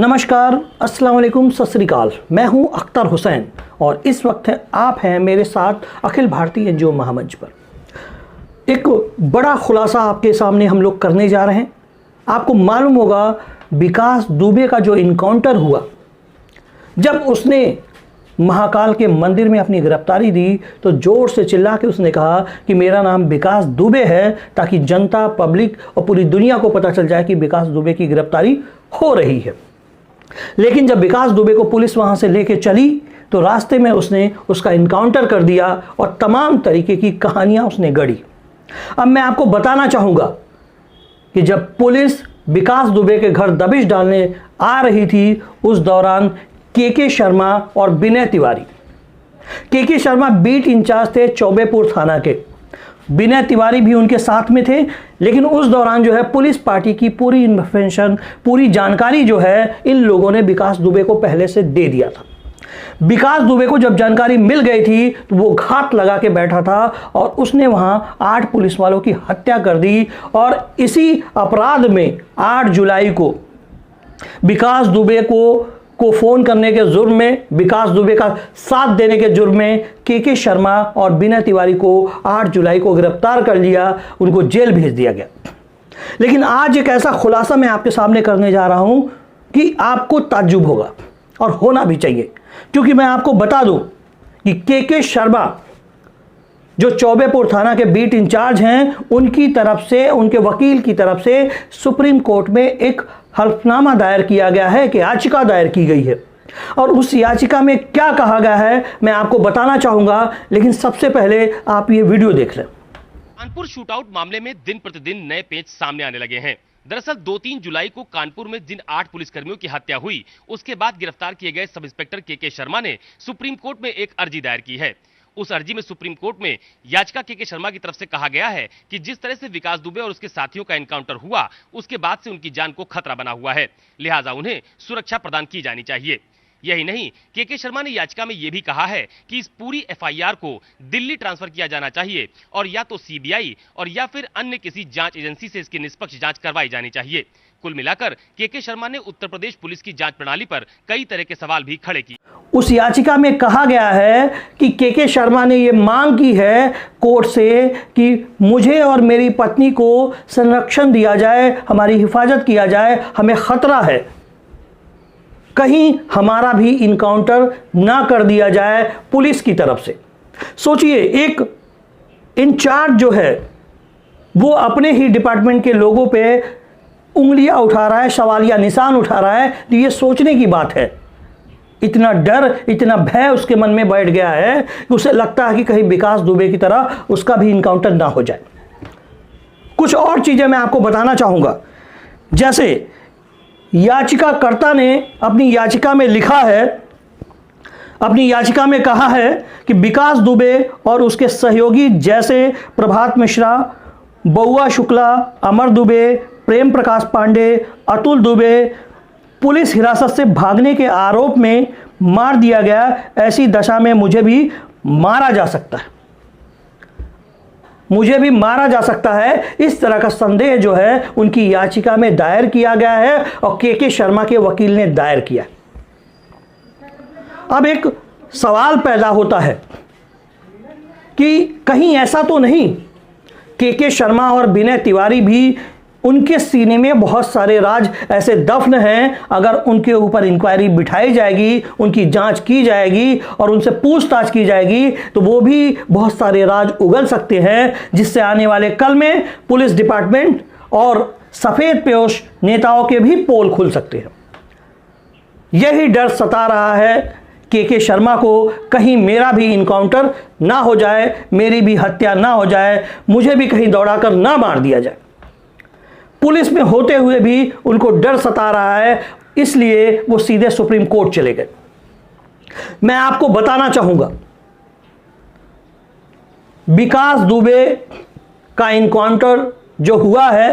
नमस्कार, अस्सलाम वालेकुम, सत श्री अकाल। मैं हूं अख्तर हुसैन और इस वक्त आप हैं मेरे साथ अखिल भारतीय एनजीओ महामंच पर। एक बड़ा खुलासा आपके सामने हम लोग करने जा रहे हैं। आपको मालूम होगा विकास दुबे का जो इनकाउंटर हुआ, जब उसने महाकाल के मंदिर में अपनी गिरफ्तारी दी तो जोर से चिल्ला के उसने कहा कि मेरा नाम विकास दुबे है, ताकि जनता, पब्लिक और पूरी दुनिया को पता चल जाए कि विकास दुबे की गिरफ्तारी हो रही है। लेकिन जब विकास दुबे को पुलिस वहां से लेके चली तो रास्ते में उसने उसका इनकाउंटर कर दिया और तमाम तरीके की कहानियां उसने गढ़ी। अब मैं आपको बताना चाहूंगा कि जब पुलिस विकास दुबे के घर दबिश डालने आ रही थी, उस दौरान के शर्मा और विनय तिवारी, के शर्मा बीट इंचार्ज थे चौबेपुर थाना के, विनय तिवारी भी उनके साथ में थे। लेकिन उस दौरान जो है पुलिस पार्टी की पूरी इन्फॉर्मेशन, पूरी जानकारी जो है इन लोगों ने विकास दुबे को पहले से दे दिया था। विकास दुबे को जब जानकारी मिल गई थी तो वो घात लगा के बैठा था और उसने वहां 8 पुलिस वालों की हत्या कर दी। और इसी अपराध में 8 जुलाई को विकास दुबे को फोन करने के जुर्म में, विकास दुबे का साथ देने के जुर्म में के शर्मा और विनय तिवारी को 8 जुलाई को गिरफ्तार कर लिया, उनको जेल भेज दिया गया। लेकिन आज एक ऐसा खुलासा मैं आपके सामने करने जा रहा हूं कि आपको ताज्जुब होगा और होना भी चाहिए, क्योंकि मैं आपको बता दूं कि के शर्मा जो चौबेपुर थाना के बीट इंचार्ज हैं, उनकी तरफ से, उनके वकील की तरफ से सुप्रीम कोर्ट में एक हल्फनामा दायर किया गया है, कि याचिका दायर की गई है। और उस याचिका में क्या कहा गया है मैं आपको बताना चाहूंगा, लेकिन सबसे पहले आप ये वीडियो देख लें। कानपुर शूटआउट मामले में दिन प्रतिदिन नए पेच सामने आने लगे हैं। दरअसल 2-3 जुलाई को कानपुर में जिन 8 पुलिसकर्मियों की हत्या हुई, उसके बाद गिरफ्तार किए गए सब इंस्पेक्टर के शर्मा ने सुप्रीम कोर्ट में एक अर्जी दायर की है। उस अर्जी में सुप्रीम कोर्ट में याचिका के शर्मा की तरफ से कहा गया है कि जिस तरह से विकास दुबे और उसके साथियों का एनकाउंटर हुआ, उसके बाद से उनकी जान को खतरा बना हुआ है, लिहाजा उन्हें सुरक्षा प्रदान की जानी चाहिए। यही नहीं, के शर्मा ने याचिका में यह भी कहा है कि इस पूरी एफआईआर को दिल्ली ट्रांसफर किया जाना चाहिए और या तो सीबीआई और या फिर अन्य किसी जांच एजेंसी से इसकी निष्पक्ष जांच करवाई जानी चाहिए। कुल मिलाकर के शर्मा ने उत्तर प्रदेश पुलिस की जांच प्रणाली पर कई तरह के सवाल भी खड़े किए। उस याचिका में कहा गया है कि के शर्मा ने यह मांग की है कोर्ट से कि मुझे और मेरी पत्नी को संरक्षण दिया जाए, हमारी हिफाजत किया जाए, हमें खतरा है, कहीं हमारा भी इनकाउंटर ना कर दिया जाए पुलिस की तरफ से। सोचिए, एक इंचार्ज जो है वो अपने ही डिपार्टमेंट के लोगों पे उंगलियां उठा रहा है, सवालिया निशान उठा रहा है, तो ये सोचने की बात है। इतना डर, इतना भय उसके मन में बैठ गया है कि उसे लगता है कि कहीं विकास दुबे की तरह उसका भी इनकाउंटर ना हो जाए। कुछ और चीजें मैं आपको बताना चाहूंगा। जैसे याचिकाकर्ता ने अपनी याचिका में लिखा है, अपनी याचिका में कहा है कि विकास दुबे और उसके सहयोगी जैसे प्रभात मिश्रा, बउआ शुक्ला, अमर दुबे, प्रेम प्रकाश पांडे, अतुल दुबे पुलिस हिरासत से भागने के आरोप में मार दिया गया। ऐसी दशा में मुझे भी मारा जा सकता है, मुझे भी मारा जा सकता है। इस तरह का संदेह जो है उनकी याचिका में दायर किया गया है और के शर्मा के वकील ने दायर किया। अब एक सवाल पैदा होता है कि कहीं ऐसा तो नहीं के शर्मा और विनय तिवारी भी, उनके सीने में बहुत सारे राज ऐसे दफन हैं, अगर उनके ऊपर इंक्वायरी बिठाई जाएगी, उनकी जांच की जाएगी और उनसे पूछताछ की जाएगी तो वो भी बहुत सारे राज उगल सकते हैं, जिससे आने वाले कल में पुलिस डिपार्टमेंट और सफेद पोश नेताओं के भी पोल खुल सकते हैं। यही डर सता रहा है के शर्मा को, कहीं मेरा भी इनकाउंटर ना हो जाए, मेरी भी हत्या ना हो जाए, मुझे भी कहीं दौड़ाकर ना मार दिया जाए। पुलिस में होते हुए भी उनको डर सता रहा है, इसलिए वो सीधे सुप्रीम कोर्ट चले गए। मैं आपको बताना चाहूंगा, विकास दुबे का इनकाउंटर जो हुआ है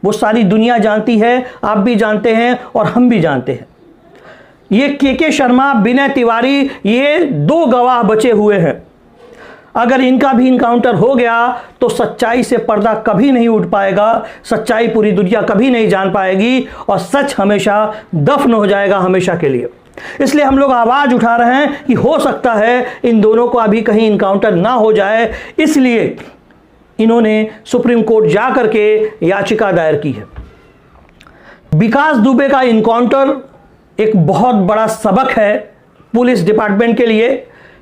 वो सारी दुनिया जानती है, आप भी जानते हैं और हम भी जानते हैं। ये के शर्मा, विनय तिवारी, ये 2 गवाह बचे हुए हैं। अगर इनका भी इनकाउंटर हो गया तो सच्चाई से पर्दा कभी नहीं उठ पाएगा, सच्चाई पूरी दुनिया कभी नहीं जान पाएगी और सच हमेशा दफन हो जाएगा हमेशा के लिए। इसलिए हम लोग आवाज उठा रहे हैं कि हो सकता है इन दोनों को अभी कहीं इनकाउंटर ना हो जाए, इसलिए इन्होंने सुप्रीम कोर्ट जा करके याचिका दायर की है। विकास दुबे का इनकाउंटर एक बहुत बड़ा सबक है पुलिस डिपार्टमेंट के लिए,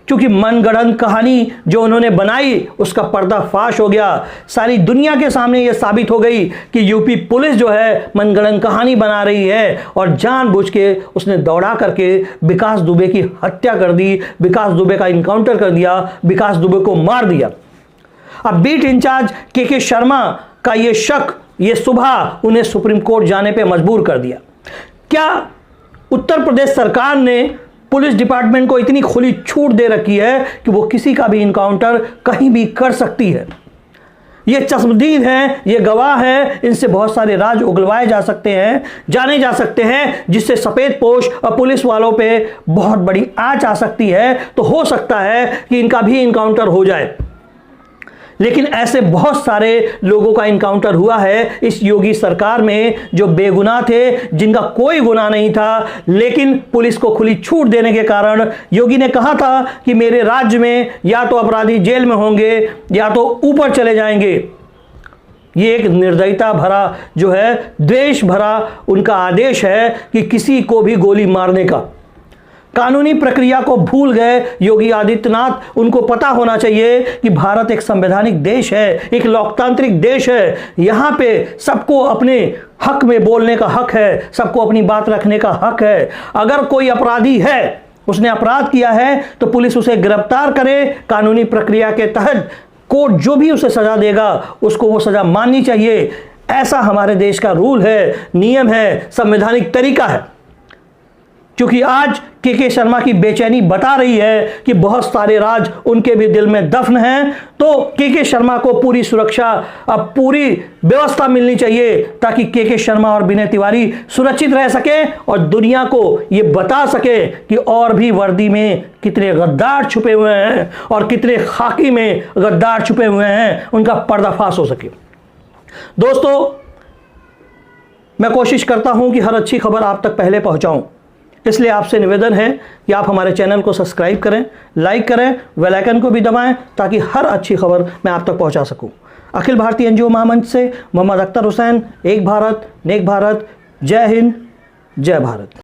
क्योंकि मनगढ़ंत कहानी जो उन्होंने बनाई उसका पर्दाफाश हो गया। सारी दुनिया के सामने यह साबित हो गई कि यूपी पुलिस जो है मनगढ़ंत कहानी बना रही है और जानबूझ के उसने दौड़ा करके विकास दुबे की हत्या कर दी, विकास दुबे का इनकाउंटर कर दिया, विकास दुबे को मार दिया। अब बीट इंचार्ज के शर्मा का यह शक ये सुबह उन्हें सुप्रीम कोर्ट जाने पे मजबूर कर दिया। क्या उत्तर प्रदेश सरकार ने पुलिस डिपार्टमेंट को इतनी खुली छूट दे रखी है कि वो किसी का भी इनकाउंटर कहीं भी कर सकती है? ये चश्मदीद हैं, ये गवाह हैं, इनसे बहुत सारे राज उगलवाए जा सकते हैं, जाने जा सकते हैं, जिससे सफेद पोश और पुलिस वालों पे बहुत बड़ी आंच आ सकती है। तो हो सकता है कि इनका भी इनकाउंटर हो जाए, लेकिन ऐसे बहुत सारे लोगों का इनकाउंटर हुआ है इस योगी सरकार में जो बेगुनाह थे, जिनका कोई गुनाह नहीं था, लेकिन पुलिस को खुली छूट देने के कारण योगी ने कहा था कि मेरे राज्य में या तो अपराधी जेल में होंगे या तो ऊपर चले जाएंगे। ये एक निर्दयता भरा जो है, द्वेष भरा उनका आदेश है कि किसी को भी गोली मारने का। कानूनी प्रक्रिया को भूल गए योगी आदित्यनाथ। उनको पता होना चाहिए कि भारत एक संवैधानिक देश है, एक लोकतांत्रिक देश है। यहां पे सबको अपने हक में बोलने का हक है, सबको अपनी बात रखने का हक है। अगर कोई अपराधी है, उसने अपराध किया है, तो पुलिस उसे गिरफ्तार करे, कानूनी प्रक्रिया के तहत कोर्ट जो भी उसे सजा देगा उसको वो सजा माननी चाहिए। ऐसा हमारे देश का रूल है, नियम है, संवैधानिक तरीका है। क्योंकि आज के शर्मा की बेचैनी बता रही है कि बहुत सारे राज उनके भी दिल में दफन हैं, तो के शर्मा को पूरी सुरक्षा, अब पूरी व्यवस्था मिलनी चाहिए ताकि के शर्मा और विनय तिवारी सुरक्षित रह सके और दुनिया को ये बता सके कि और भी वर्दी में कितने गद्दार छुपे हुए हैं और कितने खाकी में गद्दार छुपे हुए हैं, उनका पर्दाफाश हो सके। दोस्तों, मैं कोशिश करता हूं कि हर अच्छी खबर आप तक पहले पहुंचाऊं, इसलिए आपसे निवेदन है कि आप हमारे चैनल को सब्सक्राइब करें, लाइक करें, बेल आइकन को भी दबाएं ताकि हर अच्छी खबर मैं आप तक पहुंचा सकूं। अखिल भारतीय एनजीओ महामंच से मोहम्मद अख्तर हुसैन, एक भारत नेक भारत, जय हिंद, जय भारत।